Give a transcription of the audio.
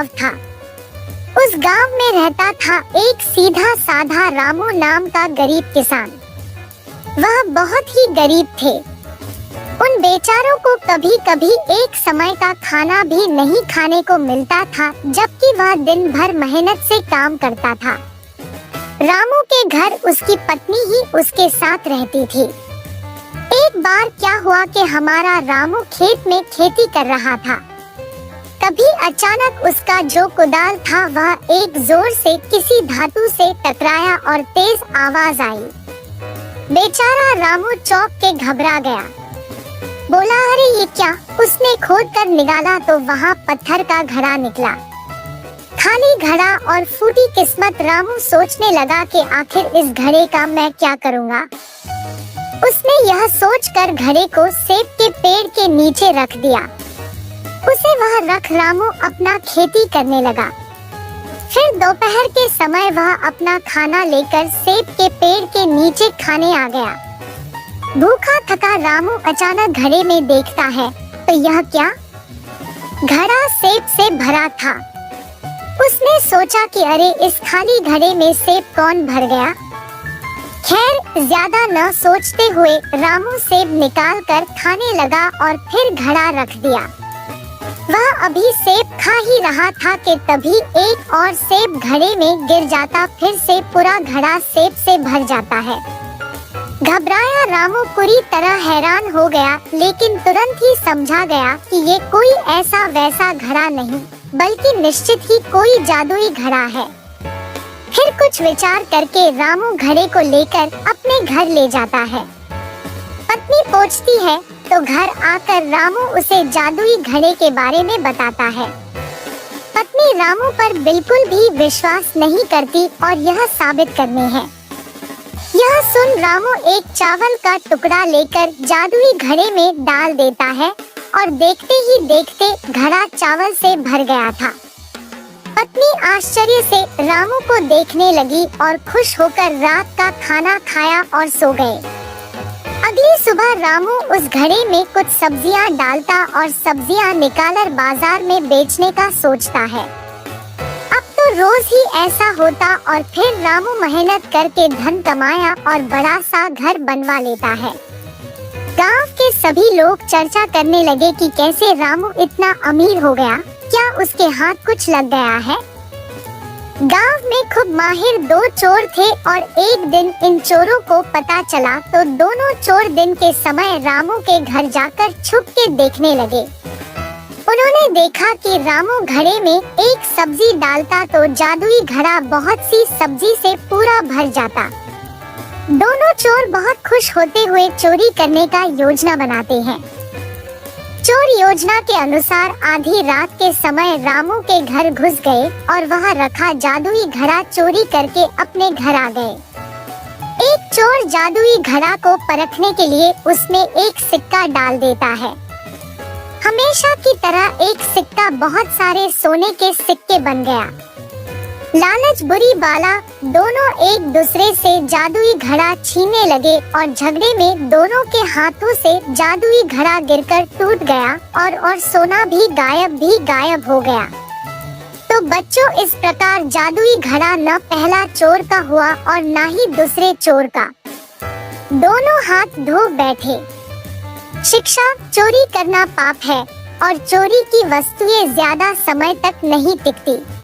गांव था। उस गांव में रहता था एक सीधा साधा रामू नाम का गरीब किसान। वह बहुत ही गरीब थे। उन बेचारों को कभी कभी एक समय का खाना भी नहीं खाने को मिलता था, जबकि वह दिन भर मेहनत से काम करता था। रामू के घर उसकी पत्नी ही उसके साथ रहती थी। एक बार क्या हुआ कि हमारा रामू खेत में खेती कर रहा था। तभी अचानक उसका जो कुदाल था वह एक जोर से किसी धातु से टकराया और तेज आवाज आई। बेचारा रामू चौंक के घबरा गया। बोला, अरे ये क्या? उसने खोद कर निकाला तो वहाँ पत्थर का घड़ा निकला। खाली घड़ा और फूटी किस्मत। रामू सोचने लगा कि आखिर इस घड़े का मैं क्या करूँगा। उसने यह सोचकर घड़े को सेब के पेड़ के नीचे रख दिया। उसे वह रख रामू अपना खेती करने लगा। फिर दोपहर के समय वह अपना खाना लेकर सेब के पेड़ के नीचे खाने आ गया। भूखा थका रामू अचानक घड़े में देखता है तो यह क्या? घड़ा सेब से भरा था। उसने सोचा कि अरे इस खाली घड़े में सेब कौन भर गया। खैर ज्यादा न सोचते हुए रामू सेब निकाल कर खाने लगा और फिर घड़ा रख दिया। वह अभी सेब खा ही रहा था कि तभी एक और सेब घड़े में गिर जाता। फिर से पूरा घड़ा सेब से भर जाता है। घबराया रामू पूरी तरह हैरान हो गया, लेकिन तुरंत ही समझा गया कि ये कोई ऐसा वैसा घड़ा नहीं, बल्कि निश्चित ही कोई जादुई घड़ा है। फिर कुछ विचार करके रामू घड़े को लेकर अपने घर ले जाता है। पत्नी पूछती है तो घर आकर रामू उसे जादुई घड़े के बारे में बताता है। पत्नी रामू पर बिल्कुल भी विश्वास नहीं करती और यह साबित करनी है। यह सुन रामू एक चावल का टुकड़ा लेकर जादुई घड़े में डाल देता है और देखते ही देखते घड़ा चावल से भर गया था। पत्नी आश्चर्य से रामू को देखने लगी और खुश होकर रात का खाना खाया और सो गए। अगली सुबह रामू उस घड़े में कुछ सब्जियां डालता और सब्जियां निकालकर बाजार में बेचने का सोचता है। अब तो रोज ही ऐसा होता और फिर रामू मेहनत करके धन कमाया और बड़ा सा घर बनवा लेता है। गांव के सभी लोग चर्चा करने लगे कि कैसे रामू इतना अमीर हो गया, क्या उसके हाथ कुछ लग गया है। गांव में खूब माहिर दो चोर थे और एक दिन इन चोरों को पता चला तो दोनों चोर दिन के समय रामू के घर जाकर छुप के देखने लगे। उन्होंने देखा कि रामू घड़े में एक सब्जी डालता तो जादुई घड़ा बहुत सी सब्जी से पूरा भर जाता। दोनों चोर बहुत खुश होते हुए चोरी करने का योजना बनाते हैं। चोर योजना के अनुसार आधी रात के समय रामू के घर घुस गए और वहां रखा जादुई घड़ा चोरी करके अपने घर आ गए। एक चोर जादुई घड़ा को परखने के लिए उसमें एक सिक्का डाल देता है। हमेशा की तरह एक सिक्का बहुत सारे सोने के सिक्के बन गया। लालच बुरी बाला, दोनों एक दूसरे से जादुई घड़ा छीनने लगे और झगड़े में दोनों के हाथों से जादुई घड़ा गिरकर टूट गया और सोना भी गायब हो गया। तो बच्चों, इस प्रकार जादुई घड़ा न पहला चोर का हुआ और न ही दूसरे चोर का। दोनों हाथ धो बैठे। शिक्षा: चोरी करना पाप है और चोरी की वस्तुएं ज्यादा समय तक नहीं टिकती।